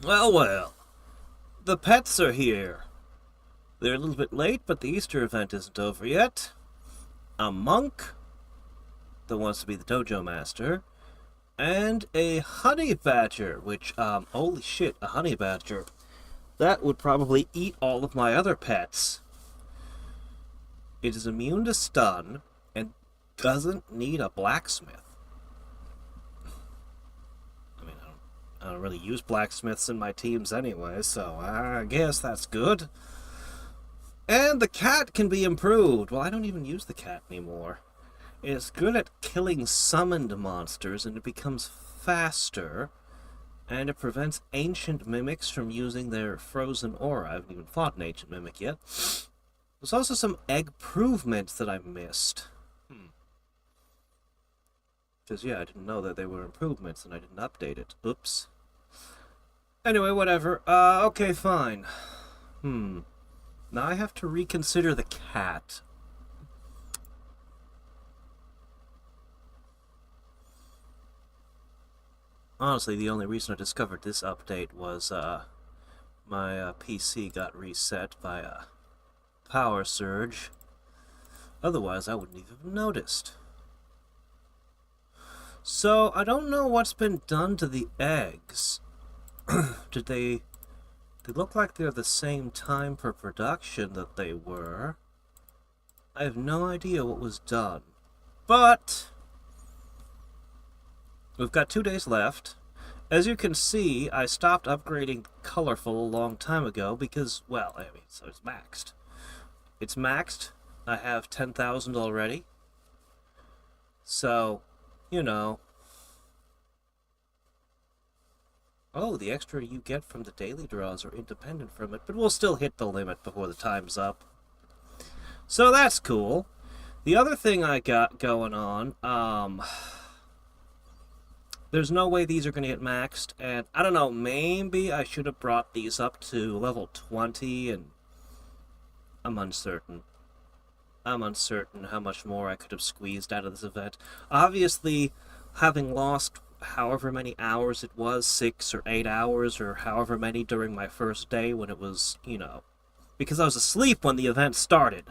Well, well, the pets are here. They're a little bit late, but the Easter event isn't over yet. A monk that wants to be the dojo master, and a honey badger, which, holy shit, a honey badger. That would probably eat all of my other pets. It is immune to stun and doesn't need a blacksmith. I mean, I don't really use blacksmiths in my teams anyway, so I guess that's good. And the cat can be improved. Well, I don't even use the cat anymore. It's good at killing summoned monsters, and it becomes faster, and it prevents ancient mimics from using their frozen aura. I haven't even fought an ancient mimic yet. There's also some egg improvements that I missed. Because, yeah, I didn't know that they were improvements, and I didn't update it. Oops. Anyway, whatever. Okay, fine. Now I have to reconsider the cat. Honestly, the only reason I discovered this update was my PC got reset by a power surge. Otherwise, I wouldn't even have noticed. So, I don't know what's been done to the eggs. Did they... They look like they're the same time per production that they were. I have no idea what was done. But... we've got 2 days left. As you can see, I stopped upgrading colorful a long time ago because, well, I mean, so it's maxed. It's maxed. I have 10,000 already. So, you know. Oh, the extra you get from the daily draws are independent from it, but we'll still hit the limit before the time's up. So that's cool. The other thing I got going on, there's no way these are going to get maxed, and I don't know, maybe I should have brought these up to level 20, and I'm uncertain. I'm uncertain how much more I could have squeezed out of this event. Obviously, having lost however many hours it was, 6 or 8 hours, or however many during my first day when it was, you know, because I was asleep when the event started.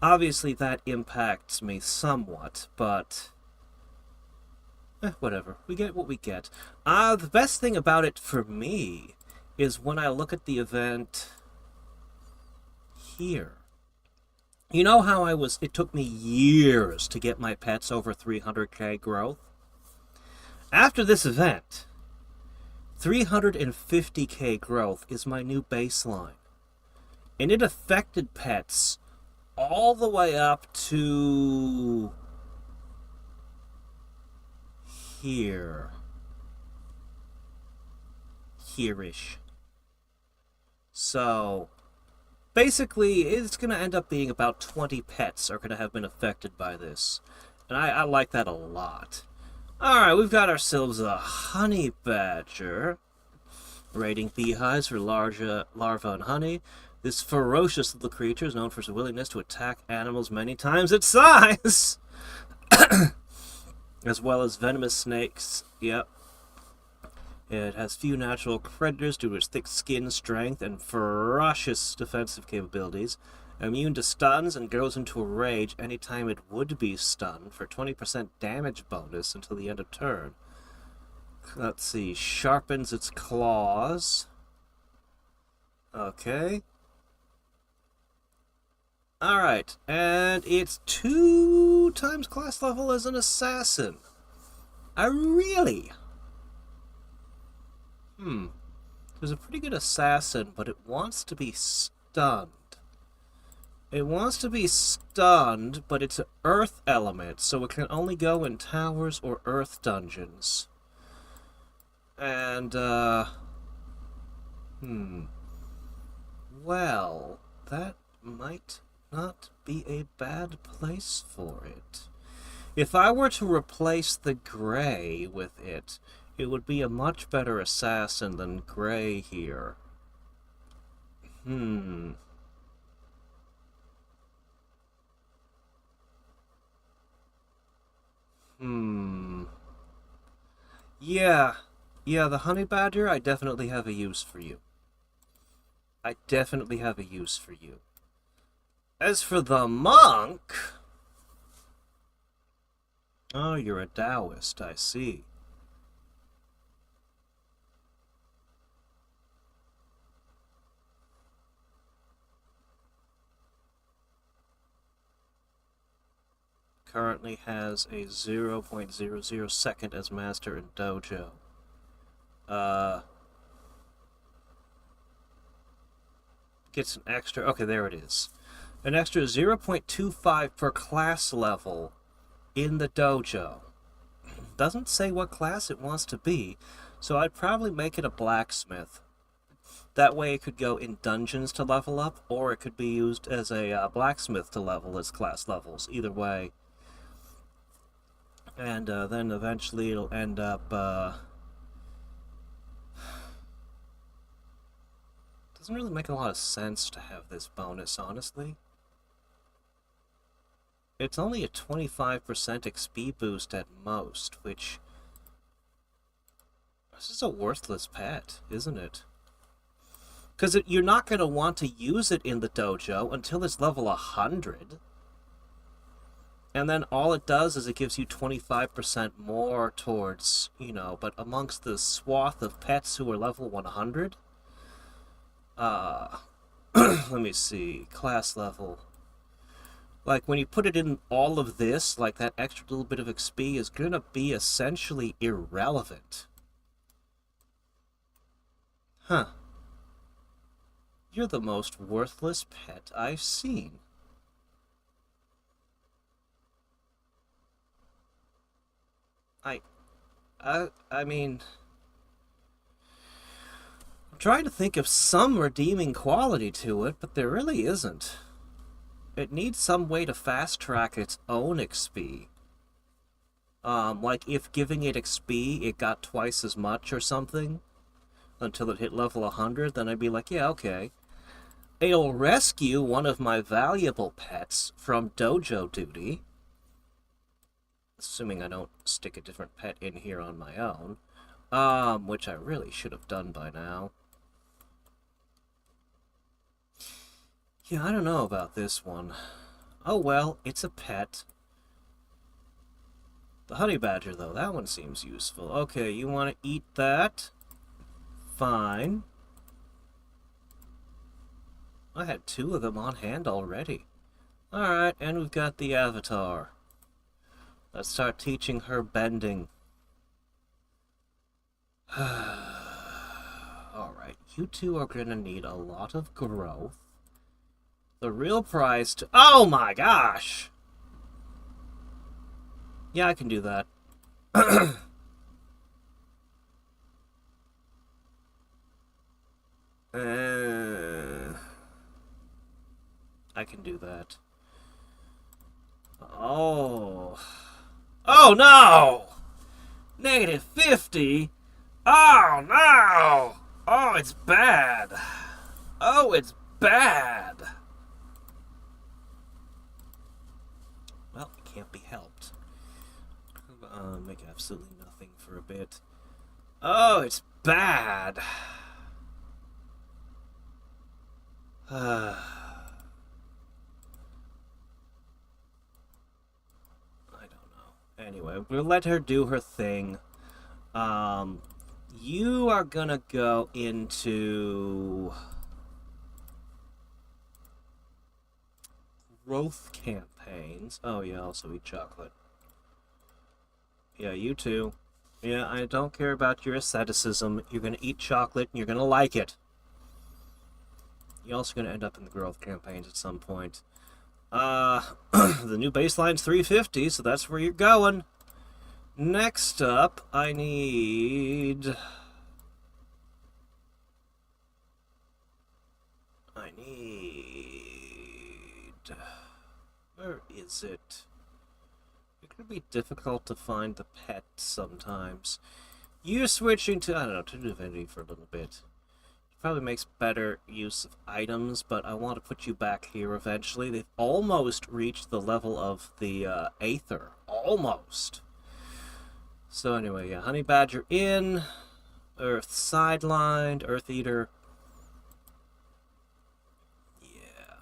Obviously, that impacts me somewhat, but... whatever. We get what we get. The best thing about it for me is when I look at the event here. You know how it took me years to get my pets over 300k growth? After this event, 350k growth is my new baseline. And it affected pets all the way up to here. Here-ish. So, basically, it's going to end up being about 20 pets are going to have been affected by this. And I like that a lot. Alright, we've got ourselves a honey badger. Raiding beehives for larva and honey. This ferocious little creature is known for its willingness to attack animals many times its size. As well as venomous snakes. Yep. It has few natural predators due to its thick skin strength and ferocious defensive capabilities. Immune to stuns and goes into a rage anytime it would be stunned for 20% damage bonus until the end of turn. Let's see. Sharpens its claws. Okay. Alright, and it's 2 times class level as an assassin. Really? There's a pretty good assassin, but it wants to be stunned. It wants to be stunned, but it's an earth element, so it can only go in towers or earth dungeons. And, well, that might not be a bad place for it. If I were to replace the gray with it, it would be a much better assassin than gray here. Yeah. Yeah, the honey badger, I definitely have a use for you. I definitely have a use for you. As for the monk... Oh, you're a Taoist, I see. Currently has a 0.00 second as master in dojo. Gets an extra... Okay, there it is. An extra 0.25 per class level in the dojo. Doesn't say what class it wants to be, so I'd probably make it a blacksmith. That way it could go in dungeons to level up, or it could be used as a blacksmith to level its class levels. Either way. And then eventually it'll end up... Doesn't really make a lot of sense to have this bonus, honestly. It's only a 25% XP boost at most, which... This is a worthless pet, isn't it? Because you're not going to want to use it in the dojo until it's level 100. And then all it does is it gives you 25% more towards, you know, but amongst the swath of pets who are level 100... let me see, class level... Like, when you put it in all of this, like, that extra little bit of XP is gonna be essentially irrelevant. Huh. You're the most worthless pet I've seen. I mean... I'm trying to think of some redeeming quality to it, but there really isn't. It needs some way to fast-track its own XP. Like, if giving it XP, it got twice as much or something, until it hit level 100, then I'd be like, yeah, okay. It'll rescue one of my valuable pets from dojo duty. Assuming I don't stick a different pet in here on my own. Which I really should have done by now. Yeah, I don't know about this one. Oh well, it's a pet. The honey badger, though, that one seems useful. Okay, you want to eat that? Fine. I had 2 of them on hand already. Alright, and we've got the avatar. Let's start teaching her bending. Alright, you two are gonna need a lot of growth. The real prize to... Oh my gosh! Yeah, I can do that. I can do that. Oh. Oh no! -50? Oh no! Oh, it's bad. Oh, it's bad. Well, it can't be helped. Make absolutely nothing for a bit. Oh, it's bad. I don't know. Anyway, we'll let her do her thing. You are gonna go into growth campaigns. Oh yeah, also eat chocolate. Yeah, you too. Yeah, I don't care about your asceticism. You're gonna eat chocolate and you're gonna like it. You're also gonna end up in the growth campaigns at some point. The new baseline's 350, so that's where you're going. Next up, I need... Where is it? It could be difficult to find the pet sometimes. You're switching to, I don't know, to Divinity for a little bit. It probably makes better use of items, but I want to put you back here eventually. They've almost reached the level of the Aether. Almost. So anyway, yeah, Honey Badger in. Earth sidelined, Earth Eater. Yeah.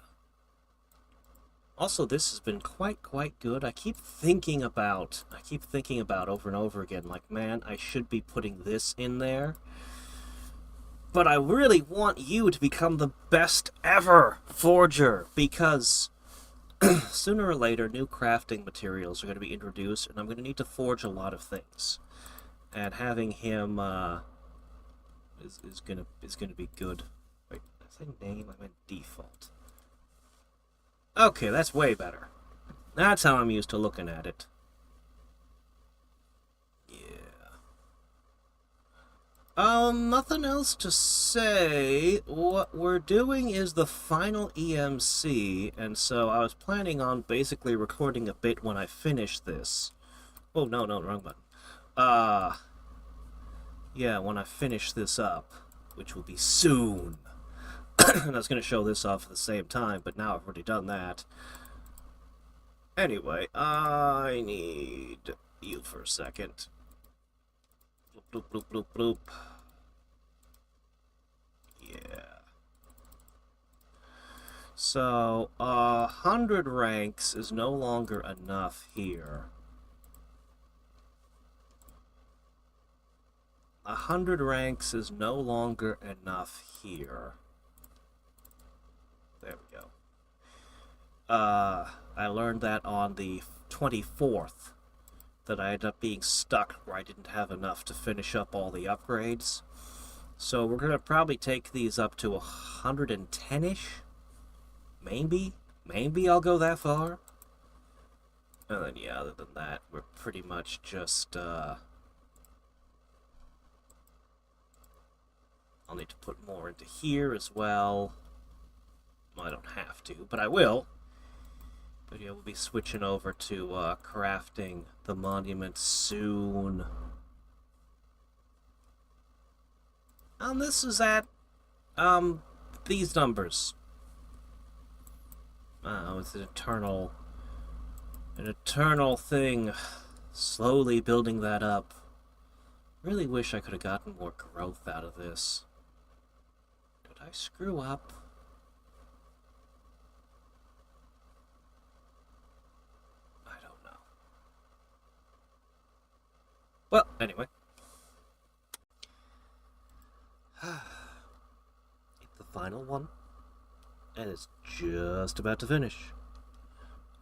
Also, this has been quite good. I keep thinking about over and over again, like, man, I should be putting this in there. But I really want you to become the best ever forger, because sooner or later, new crafting materials are going to be introduced, and I'm going to need to forge a lot of things. And having him is gonna be good. Wait, did I say name? I meant default. Okay, that's way better. That's how I'm used to looking at it. Nothing else to say. What we're doing is the final EMC, and so I was planning on basically recording a bit when I finish this. Oh, no, wrong button. Yeah, when I finish this up, which will be soon. And I was going to show this off at the same time, but now I've already done that. Anyway, I need you for a second. Bloop, bloop, bloop, bloop. Yeah. So, 100 ranks is no longer enough here. 100 ranks is no longer enough here. There we go. I learned that on the 24th, that I ended up being stuck where I didn't have enough to finish up all the upgrades. So we're going to probably take these up to 110-ish. Maybe I'll go that far. And then, yeah, other than that, we're pretty much just, I'll need to put more into here as well. Well, I don't have to, but I will. But yeah, we'll be switching over to crafting the monument soon. And this is at, these numbers. It's an eternal thing. Slowly building that up. Really wish I could have gotten more growth out of this. Did I screw up? I don't know. Well, anyway. It's the final one. And it's just about to finish.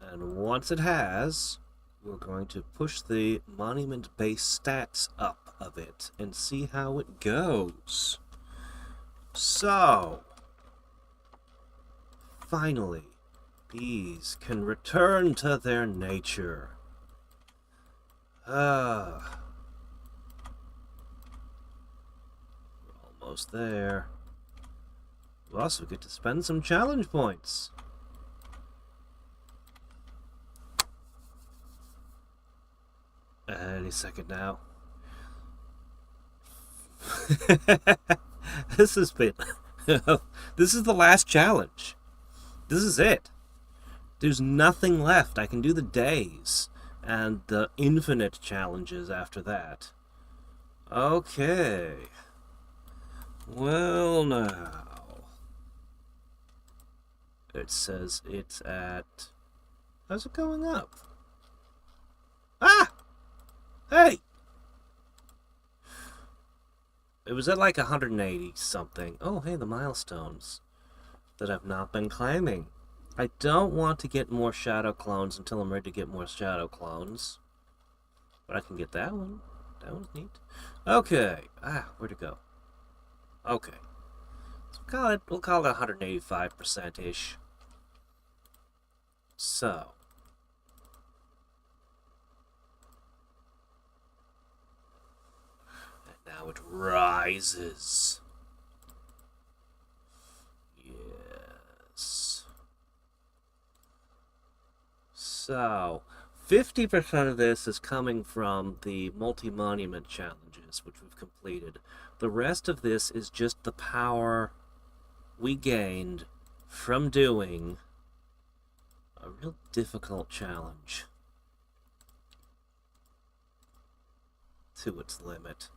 And once it has, we're going to push the monument-based stats up a bit and see how it goes. So, finally, these can return to their nature. We're almost there. We also get to spend some challenge points. Any second now. This has been... This is the last challenge. This is it. There's nothing left. I can do the days and the infinite challenges after that. Okay. Well, now. It says it's at... How's it going up? Ah! Hey! It was at like 180 something. Oh, hey, the milestones that I've not been claiming. I don't want to get more shadow clones until I'm ready to get more shadow clones. But I can get that one. That one's neat. Okay. Where'd it go? Okay. So we'll call it 185%-ish. So. And now it rises. Yes. So, 50% of this is coming from the multi-monument challenges, which we've completed. The rest of this is just the power we gained from doing a real difficult challenge to its limit.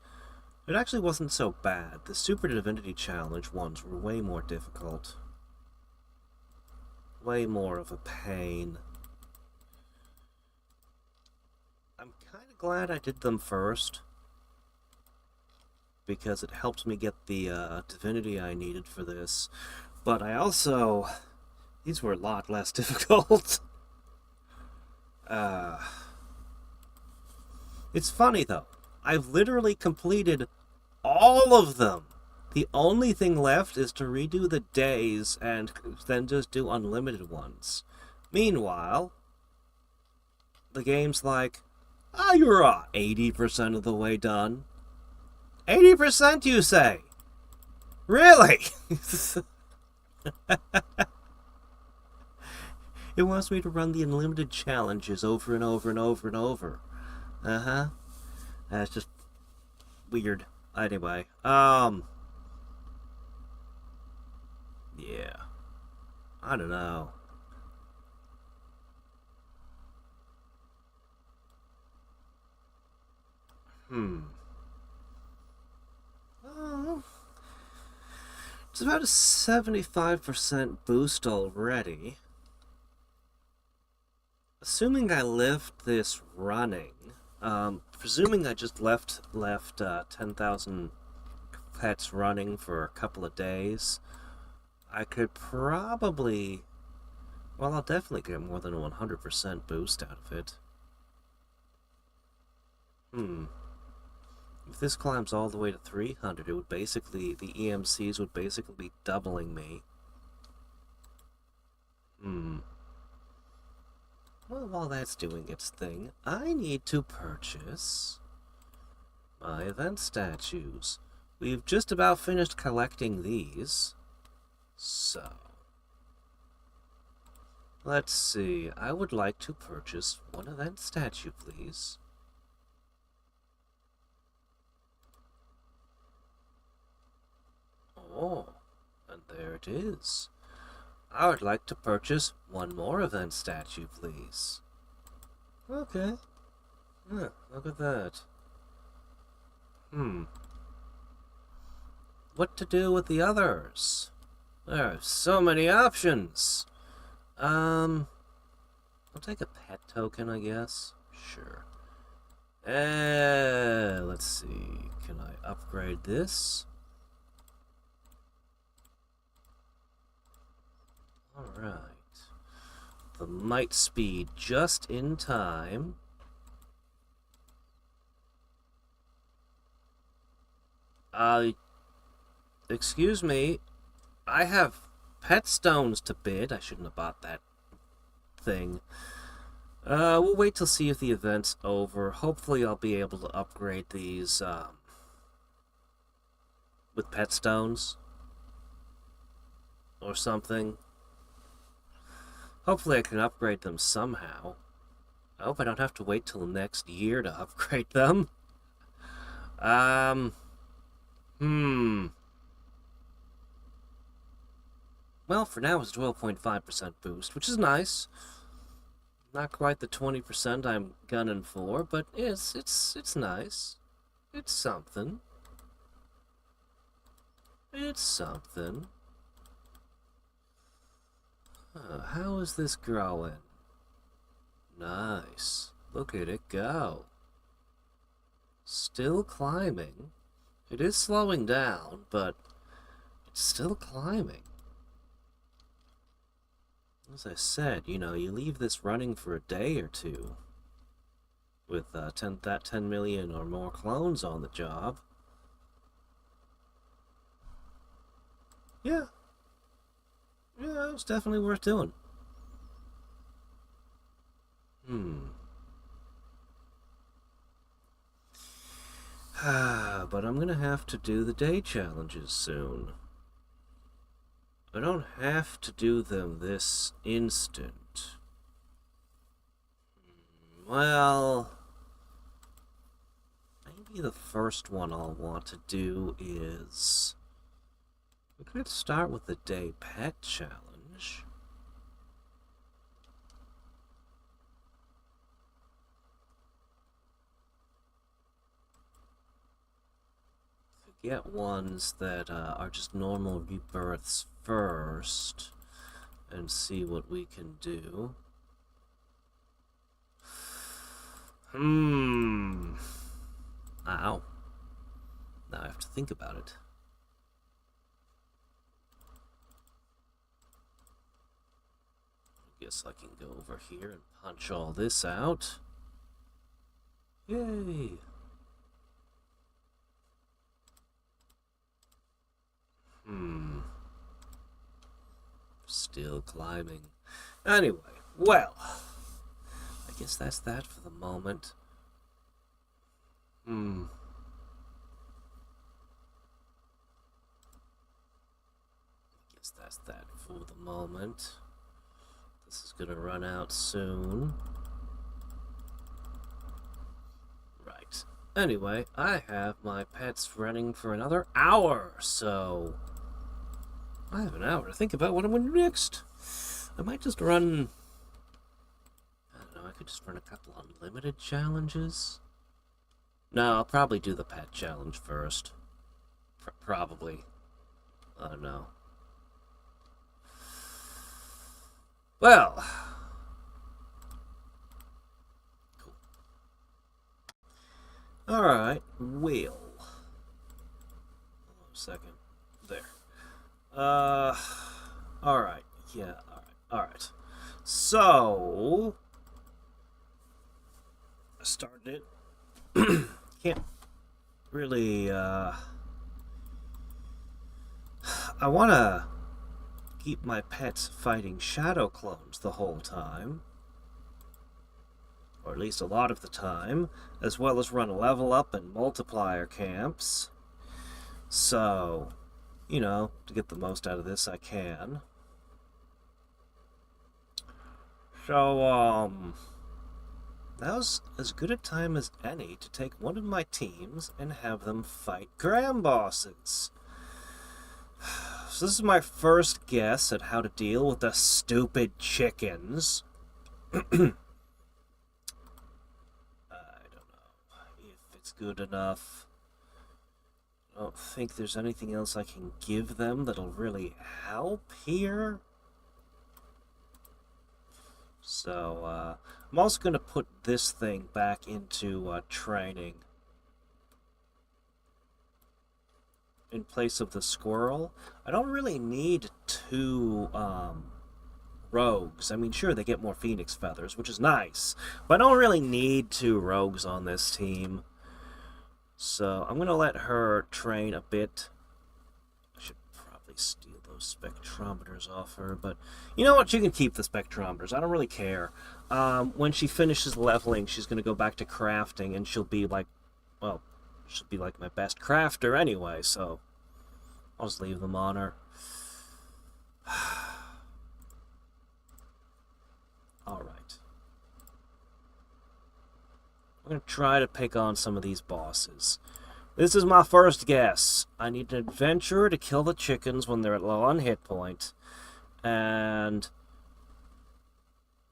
It actually wasn't so bad. The Super Divinity Challenge ones were way more difficult. Way more of a pain. I'm kind of glad I did them first, because it helped me get the divinity I needed for this. But I also... These were a lot less difficult. It's funny, though. I've literally completed all of them. The only thing left is to redo the days and then just do unlimited ones. Meanwhile, the game's like, you're 80% of the way done. 80%, you say? Really? It wants me to run the unlimited challenges over and over and over and over. Uh-huh. That's just weird. Anyway, yeah. I don't know. Oh, it's about a 75% boost already. Assuming I left this running, presuming I just left 10,000 pets running for a couple of days, I could probably, well, I'll definitely get more than a 100% boost out of it. If this climbs all the way to 300, it would basically, the EMCs would basically be doubling me. Well, while that's doing its thing, I need to purchase my event statues. We've just about finished collecting these. So, let's see. I would like to purchase one event statue, please. Oh, and there it is. I would like to purchase one more event statue, please. Okay. Yeah, look at that. What to do with the others? There are so many options. I'll take a pet token, I guess. Sure. Let's see. Can I upgrade this? Alright. The might speed just in time. Excuse me. I have pet stones to bid. I shouldn't have bought that thing. We'll wait till see if the event's over. Hopefully I'll be able to upgrade these, with pet stones. Or something. Hopefully I can upgrade them somehow. I hope I don't have to wait till next year to upgrade them. Well, for now it's 12.5% boost, which is nice. Not quite the 20% I'm gunning for, but it's nice. It's something. It's something. How is this growing? Nice. Look at it go. Still climbing. It is slowing down, but it's still climbing. As I said, you know, you leave this running for a day or two with 10 million or more clones on the job. Yeah. Yeah, it's definitely worth doing. But I'm gonna have to do the day challenges soon. I don't have to do them this instant. Well, maybe the first one I'll want to do is... We're going to start with the day pet challenge. get ones that are just normal rebirths first and see what we can do. Ow. Now I have to think about it. Guess I can go over here and punch all this out. Yay! Still climbing. Anyway, well, I guess that's that for the moment. I guess that's that for the moment. This is gonna run out soon. Right. Anyway, I have my pets running for another hour, so I have an hour to think about what I'm going to do next. I might just run... I don't know, I could just run a couple unlimited challenges. No, I'll probably do the pet challenge first. Probably. I don't know. Well... Cool. Alright, Will. Hold on a second. There. Alright. Yeah, alright. So... I started it. Can't really, I wanna keep my pets fighting shadow clones the whole time. Or at least a lot of the time. As well as run level up and multiplier camps. So... you know, to get the most out of this I can. So, now's as good a time as any to take one of my teams and have them fight Grand Bosses. So this is my first guess at how to deal with the stupid chickens. I don't know if it's good enough. I don't think there's anything else I can give them that'll really help here. So, I'm also going to put this thing back into training. In place of the squirrel. I don't really need two rogues. I mean, sure, they get more phoenix feathers, which is nice. But I don't really need two rogues on this team. So, I'm going to let her train a bit. I should probably steal those spectrometers off her, but you know what? She can keep the spectrometers. I don't really care. When she finishes leveling, she's going to go back to crafting, and she'll be like, well, she'll be like my best crafter anyway, so I'll just leave them on her. Alright. I'm going to try to pick on some of these bosses. This is my first guess. I need an adventurer to kill the chickens when they're low on hit point. And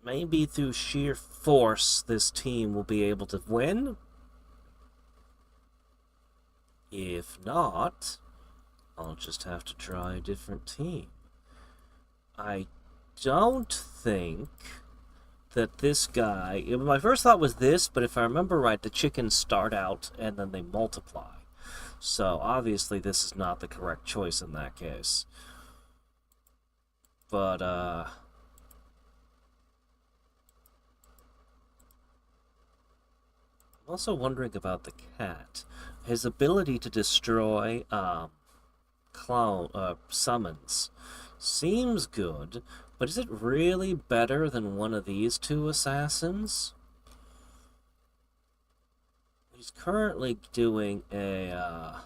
maybe through sheer force, this team will be able to win. If not, I'll just have to try a different team. I don't think that this guy... my first thought was this, but if I remember right, the chickens start out and then they multiply. So, obviously, this is not the correct choice in that case. But, I'm also wondering about the cat. His ability to destroy, summons seems good, but is it really better than one of these two assassins? He's currently doing a,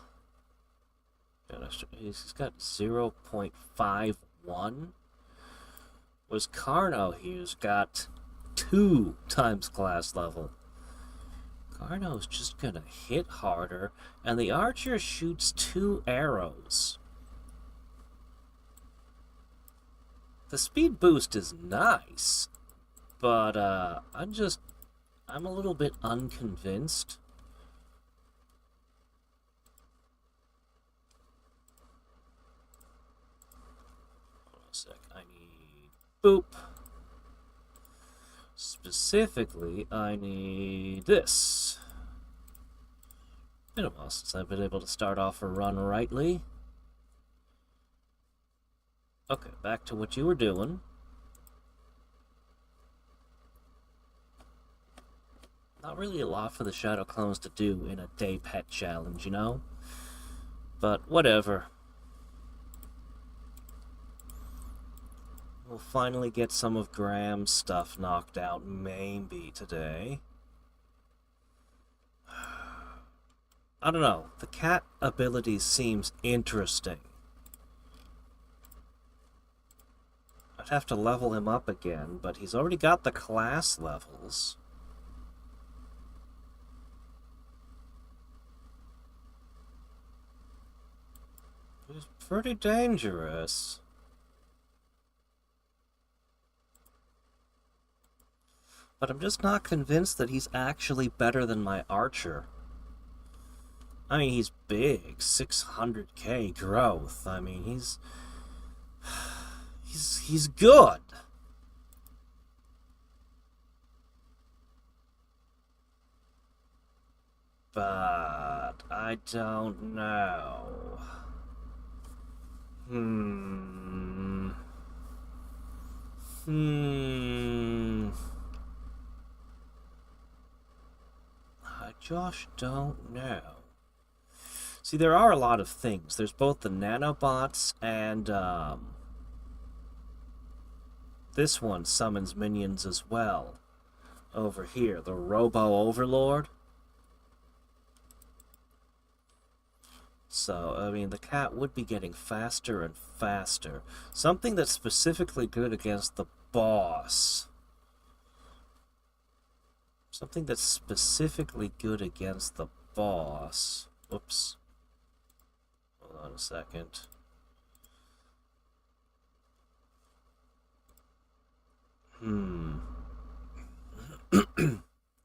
he's got 0.51. Was Carno, he's got 2 times class level. Carno's just gonna hit harder, and the archer shoots 2 arrows. The speed boost is nice, but I'm a little bit unconvinced. sec. I need... boop. Specifically, I need this. Been a while since I've been able to start off a run rightly. Okay, back to what you were doing. Not really a lot for the Shadow Clones to do in a day pet challenge, you know? But whatever. We'll finally get some of Graham's stuff knocked out, maybe today. I don't know. The cat ability seems interesting. I'd have to level him up again, but he's already got the class levels. He's pretty dangerous. But I'm just not convinced that he's actually better than my archer. I mean, he's big, 600k growth. I mean, he's good. But I don't know. I just don't know. See, there are a lot of things. There's both the nanobots and, this one summons minions as well. Over here, the Robo-Overlord. So, I mean, the cat would be getting faster and faster. Something that's specifically good against the boss. Something that's specifically good against the boss. Oops. Hold on a second.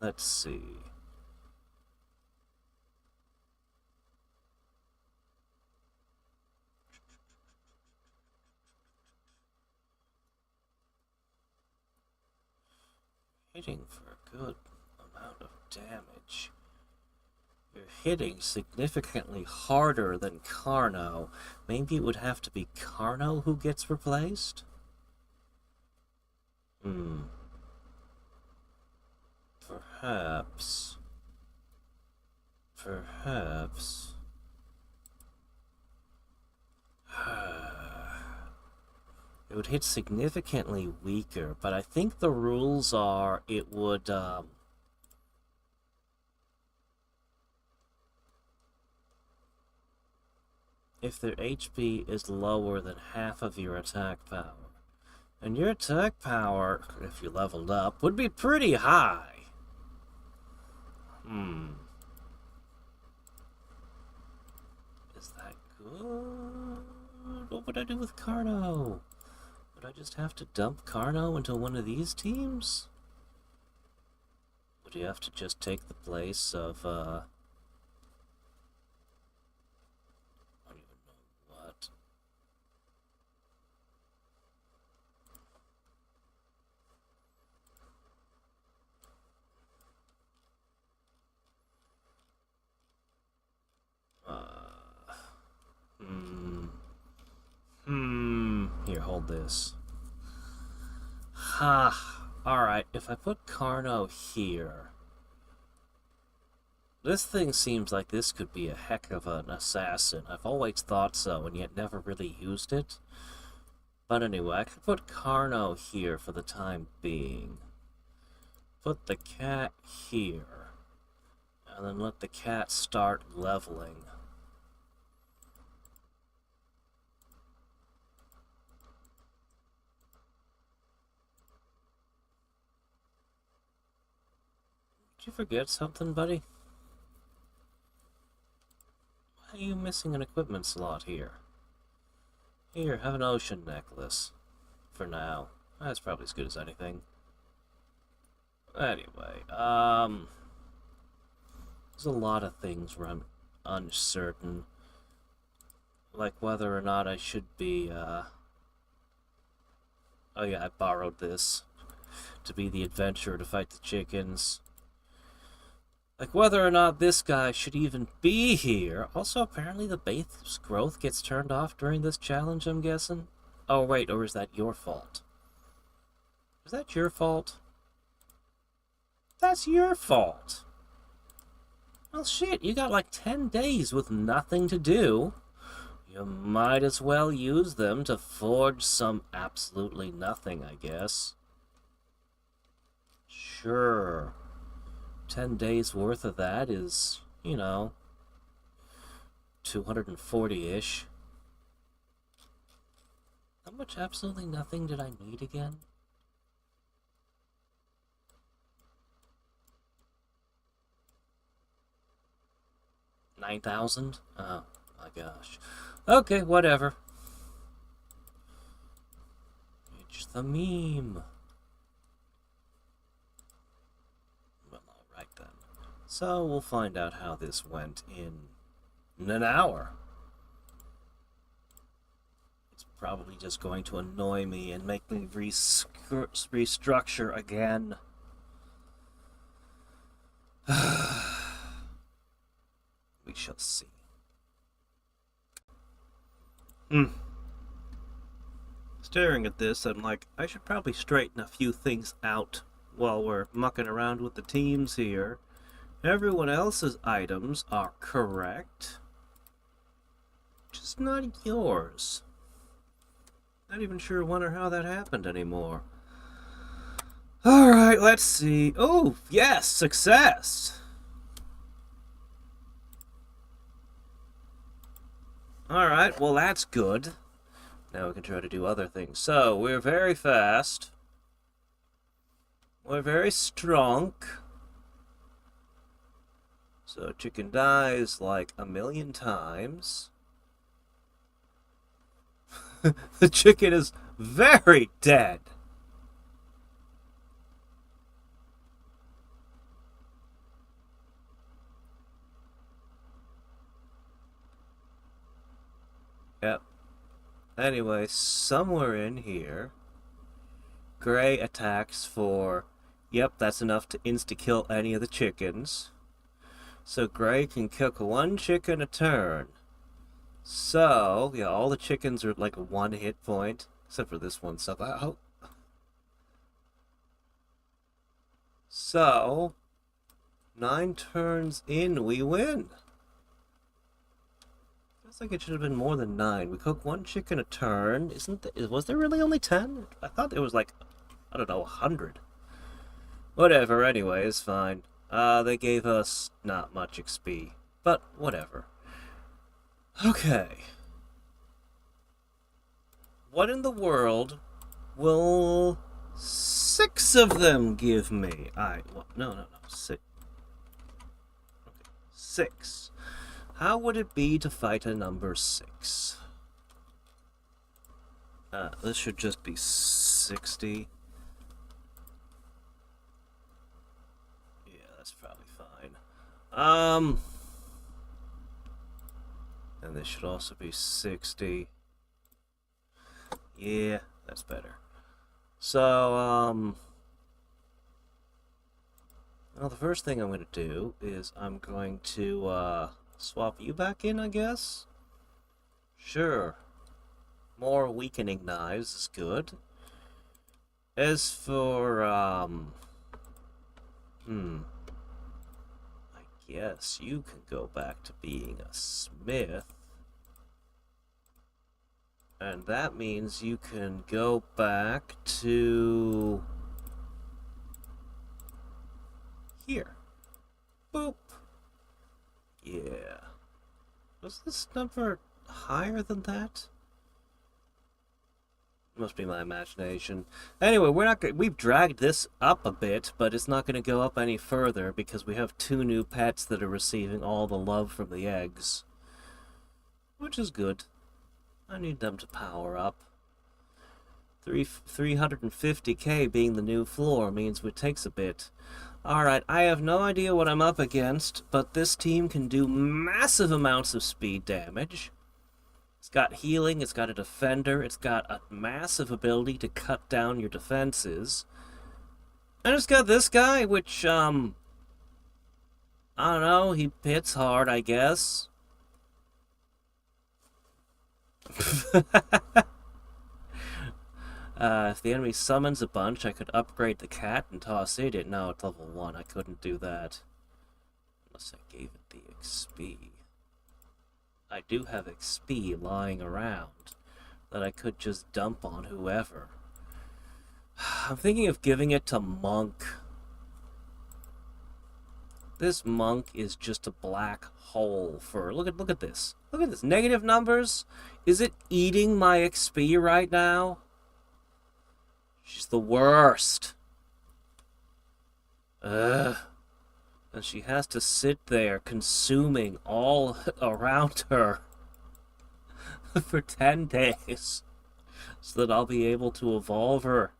Let's see. Hitting for a good amount of damage. You're hitting significantly harder than Carno. Maybe it would have to be Carno who gets replaced? Perhaps. It would hit significantly weaker, but I think the rules are it would, if their HP is lower than half of your attack power. And your attack power, if you leveled up, would be pretty high. Is that good? What would I do with Carno? Would I just have to dump Carno into one of these teams? Would you have to just take the place of, I don't even know what. Here, hold this. Ha! Alright, if I put Carno here... This thing seems like this could be a heck of an assassin. I've always thought so, and yet never really used it. But anyway, I could put Carno here for the time being. Put the cat here. And then let the cat start leveling. Did you forget something, buddy? Why are you missing an equipment slot here? Here, have an ocean necklace. For now. That's probably as good as anything. Anyway, there's a lot of things where I'm uncertain. Like whether or not I should be, Oh yeah, I borrowed this to be the adventurer to fight the chickens. Like, whether or not this guy should even be here. Also, apparently the base's growth gets turned off during this challenge, I'm guessing. Oh, wait, or is that your fault? Is that your fault? That's your fault. Well, shit, you got like 10 days with nothing to do. You might as well use them to forge some absolutely nothing, I guess. Sure. 10 days worth of that is, you know, 240-ish. How much absolutely nothing did I need again? $9,000? Oh my gosh. Okay, whatever. It's the meme. Well, alright then. So we'll find out how this went in an hour. It's probably just going to annoy me and make me restructure again. We shall see. Staring at this, I'm like, I should probably straighten a few things out while we're mucking around with the teams here. Everyone else's items are correct. Just not yours. Not even sure when or how that happened anymore. Alright, let's see. Oh, yes, success! Alright, well that's good. Now we can try to do other things. So, we're very fast. We're very strong. So, chicken dies like 1,000,000 times. The chicken is very dead. Yep. Anyway, somewhere in here, Gray attacks for... Yep, that's enough to insta-kill any of the chickens. So Gray can cook one chicken a turn. So, yeah, all the chickens are like 1 hit point. Except for this one. So, 9 turns in, we win. Feels like it should have been more than 9. We cook 1 chicken a turn. Was there really only 10? I thought there was like, I don't know, 100. Whatever, anyway, it's fine. They gave us not much XP. But, whatever. Okay. What in the world will 6 of them give me? No. 6. Okay, 6. How would it be to fight a number 6? This should just be 60. Yeah, that's probably fine. And this should also be 60. Yeah, that's better. So, well, the first thing I'm going to do is I'm going to, swap you back in, I guess? Sure. More weakening knives is good. As for, I guess you can go back to being a smith. And that means you can go back to... here. Boop. Yeah. Was this number higher than that? Must be my imagination. Anyway, we've dragged this up a bit, but it's not going to go up any further because we have 2 new pets that are receiving all the love from the eggs. Which is good. I need them to power up. 350k being the new floor means it takes a bit. Alright, I have no idea what I'm up against, but this team can do massive amounts of speed damage. It's got healing, it's got a defender, it's got a massive ability to cut down your defenses. And it's got this guy, which, I don't know, he hits hard, I guess. If the enemy summons a bunch, I could upgrade the cat and toss it. No, it's level 1. I couldn't do that. Unless I gave it the XP. I do have XP lying around that I could just dump on whoever. I'm thinking of giving it to Monk. This Monk is just a black hole for... Look at this. Look at this. Negative numbers? Is it eating my XP right now? She's the worst. Ugh. And she has to sit there consuming all around her for 10 days so that I'll be able to evolve her.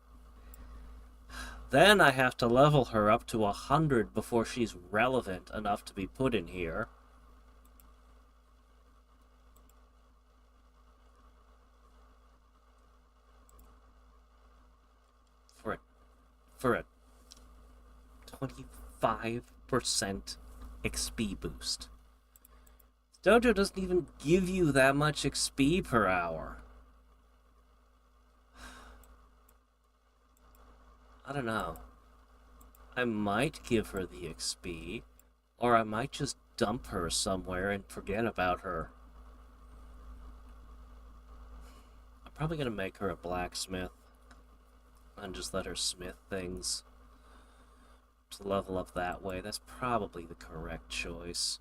Then I have to level her up to 100 before she's relevant enough to be put in here. For a 25% XP boost. Dojo doesn't even give you that much XP per hour. I don't know. I might give her the XP, or I might just dump her somewhere and forget about her. I'm probably gonna make her a blacksmith and just let her smith things to level up that way. That's probably the correct choice.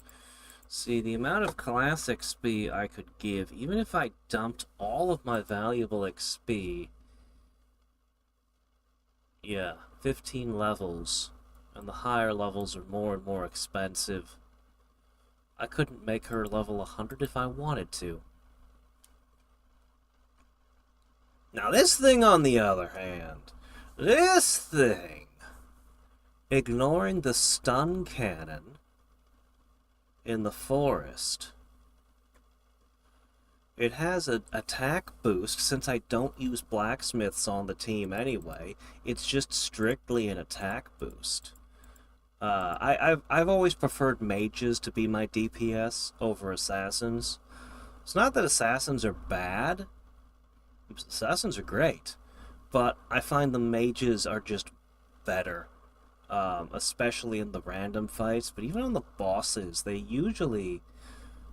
See, the amount of class XP I could give, even if I dumped all of my valuable XP, yeah, 15 levels, and the higher levels are more and more expensive. I couldn't make her level 100 if I wanted to. Now this thing, on the other hand, this thing, ignoring the stun cannon in the forest, it has an attack boost. Since I don't use blacksmiths on the team anyway, it's just strictly an attack boost. I've always preferred mages to be my DPS over assassins. It's not that assassins are bad. Assassins are great, but I find the mages are just better, especially in the random fights. But even on the bosses, they usually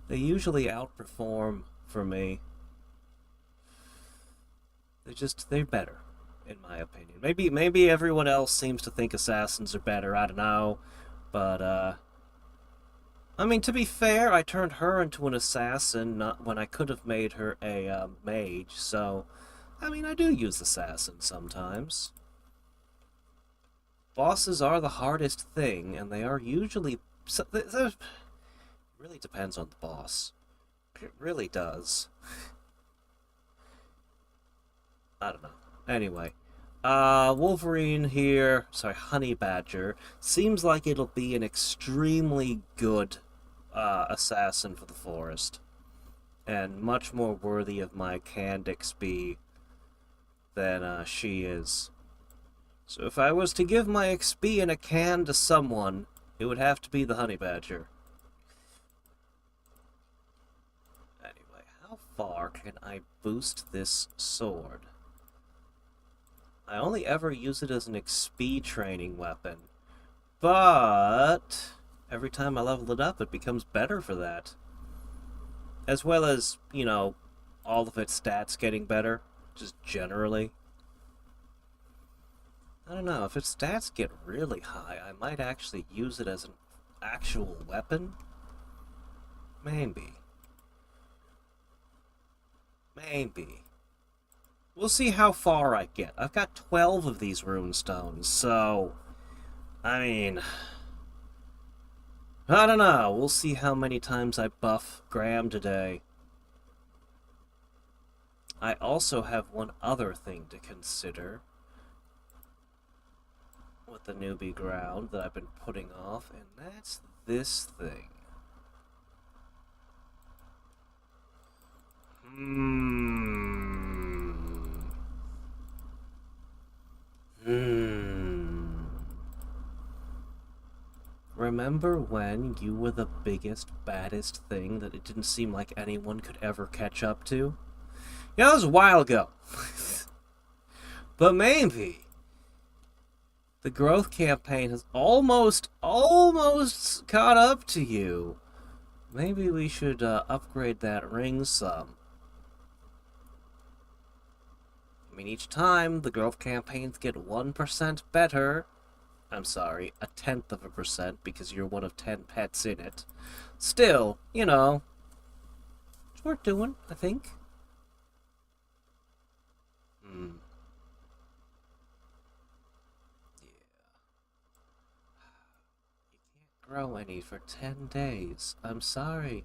outperform for me. They're better, in my opinion. Maybe everyone else seems to think assassins are better. I don't know, but I mean, to be fair, I turned her into an assassin not when I could have made her a mage, so, I mean, I do use assassins sometimes. Bosses are the hardest thing, and they are usually... It really depends on the boss. It really does. I don't know. Anyway. Wolverine here, sorry, Honey Badger, seems like it'll be an extremely good assassin for the forest, and much more worthy of my canned XP than she is. So if I was to give my XP in a can to someone, it would have to be the Honey Badger. Anyway, how far can I boost this sword? I only ever use it as an XP training weapon, but every time I level it up, it becomes better for that. As well as, you know, all of its stats getting better, just generally. I don't know, if its stats get really high, I might actually use it as an actual weapon? Maybe. Maybe. We'll see how far I get. I've got 12 of these runestones, so... I mean... I don't know. We'll see how many times I buff Graham today. I also have one other thing to consider with the newbie ground that I've been putting off, and that's this thing. Hmm. Hmm. Remember when you were the biggest, baddest thing that it didn't seem like anyone could ever catch up to? Yeah, that was a while ago. But maybe the growth campaign has almost caught up to you. Maybe we should upgrade that ring some. I mean, each time the growth campaigns get 1% better. I'm sorry, 0.1% because you're one of 10 pets in it. Still, you know, it's worth doing, I think. Hmm. Yeah. You can't grow any for 10 days. I'm sorry.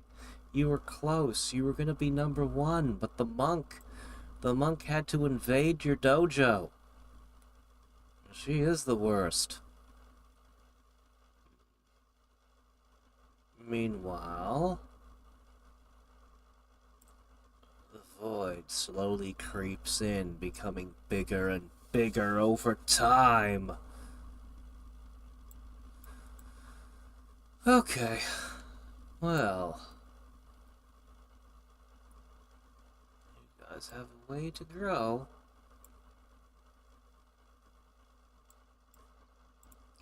You were close. You were gonna be number one, but the monk had to invade your dojo. She is the worst. Meanwhile, the void slowly creeps in, becoming bigger and bigger over time. Okay, well, you guys have a way to grow.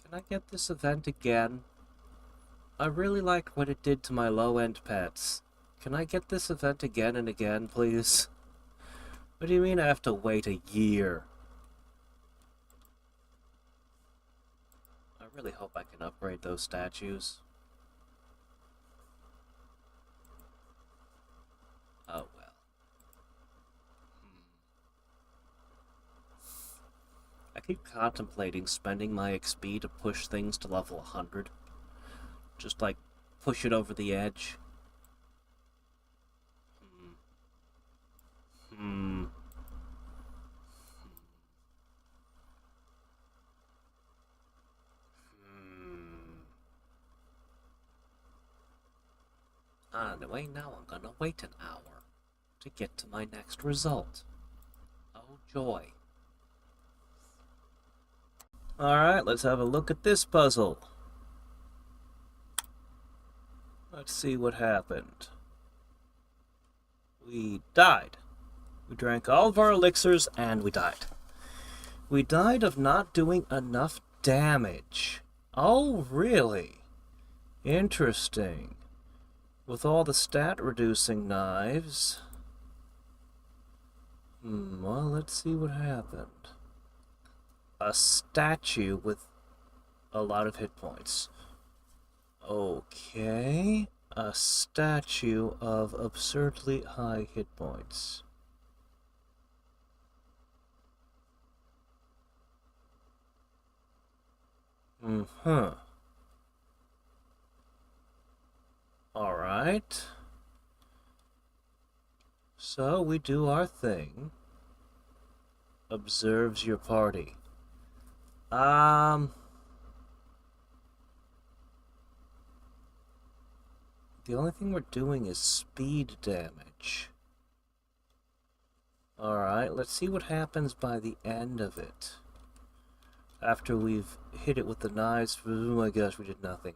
Can I get this event again? I really liked what it did to my low-end pets. Can I get this event again and again, please? What do you mean I have to wait a year? I really hope I can upgrade those statues. Oh well. I keep contemplating spending my XP to push things to level 100. Just like, push it over the edge. Hmm. Anyway, now I'm gonna wait an hour to get to my next result. Oh joy. Alright, let's have a look at this puzzle. Let's see what happened. We died. We drank all of our elixirs and we died. We died of not doing enough damage. Oh, really? Interesting. With all the stat-reducing knives... well, let's see what happened. A statue with a lot of hit points. Okay. A statue of absurdly high hit points. Mm-hmm. Alright. So we do our thing. Observes your party. The only thing we're doing is speed damage. Alright, let's see what happens by the end of it. After we've hit it with the knives, oh my gosh, we did nothing.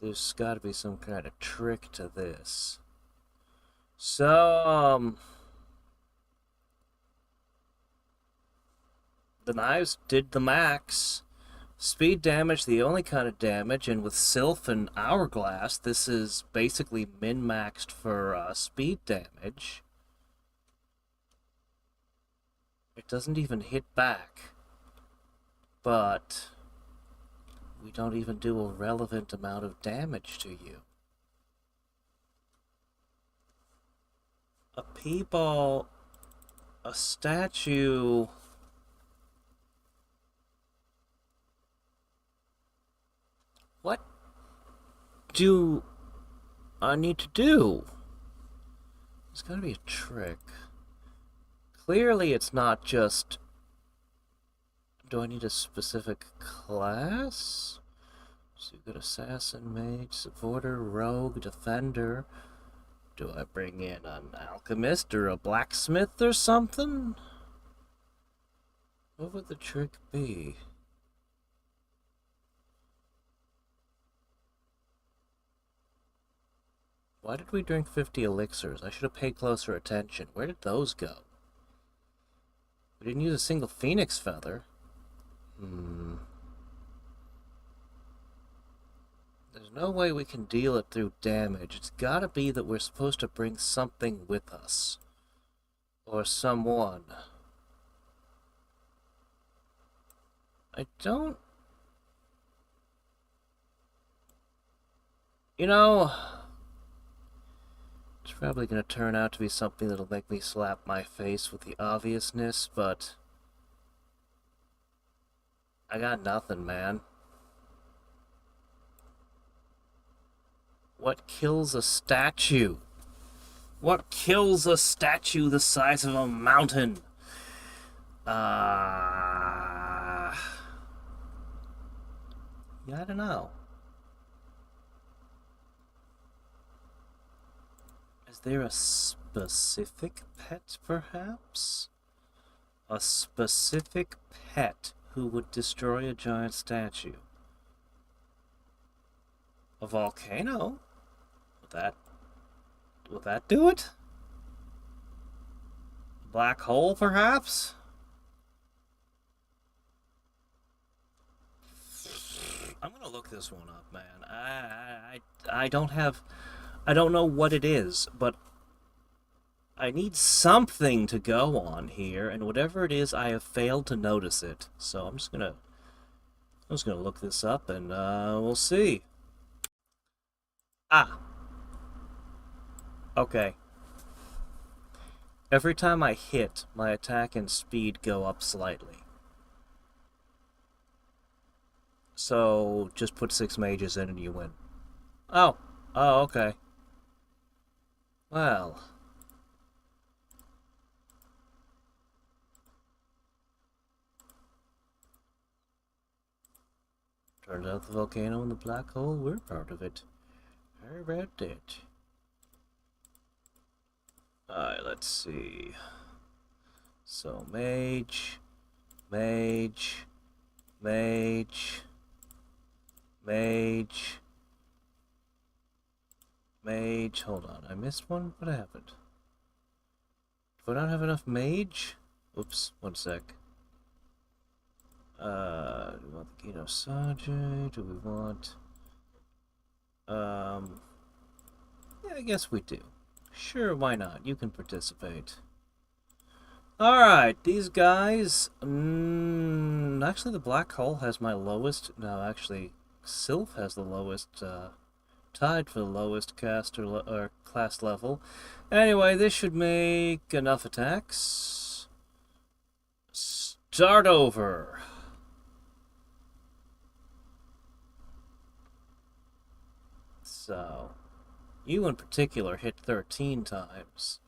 There's gotta be some kind of trick to this. So, the knives did the max. Speed damage, the only kind of damage, and with Sylph and Hourglass, this is basically min-maxed for speed damage. It doesn't even hit back. But we don't even do a relevant amount of damage to you. A P-ball, a statue... What do I need to do? There's gotta be a trick. Clearly it's not just... Do I need a specific class? So you've got Assassin, Mage, Supporter, Rogue, Defender. Do I bring in an alchemist or a blacksmith or something? What would the trick be? Why did we drink 50 elixirs? I should have paid closer attention. Where did those go? We didn't use a single phoenix feather. There's no way we can deal it through damage. It's gotta be that we're supposed to bring something with us. Or someone. I don't... You know... It's probably gonna turn out to be something that'll make me slap my face with the obviousness, but... I got nothing, man. What kills a statue? What kills a statue the size of a mountain? Yeah, I don't know. Is there a specific pet, perhaps? A specific pet who would destroy a giant statue? A volcano? Would that do it? A black hole, perhaps? I'm gonna look this one up, man. I don't know what it is, but I need something to go on here, and whatever it is, I have failed to notice it. So I'm just gonna look this up, and we'll see. Ah. Okay. Every time I hit, my attack and speed go up slightly. So, just put 6 mages in and you win. Oh. Oh, okay. Well. Turns out the volcano and the black hole were part of it. How about that? Alright, let's see. So, mage, mage, mage, mage, mage. Hold on, I missed one? What happened? Do I not have enough mage? Oops, one sec. Do we want the Kino Sage? Do we want... Yeah, I guess we do. Sure, why not? You can participate. Alright, these guys... actually, the black hole has my lowest... No, actually, Sylph has the lowest, tied for the lowest caster or class level. Anyway, this should make enough attacks. Start over. So... You in particular hit 13 times.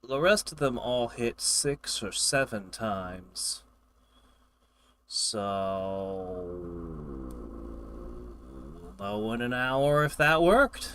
The rest of them all hit 6 or 7 times. So... we'll know in an hour if that worked.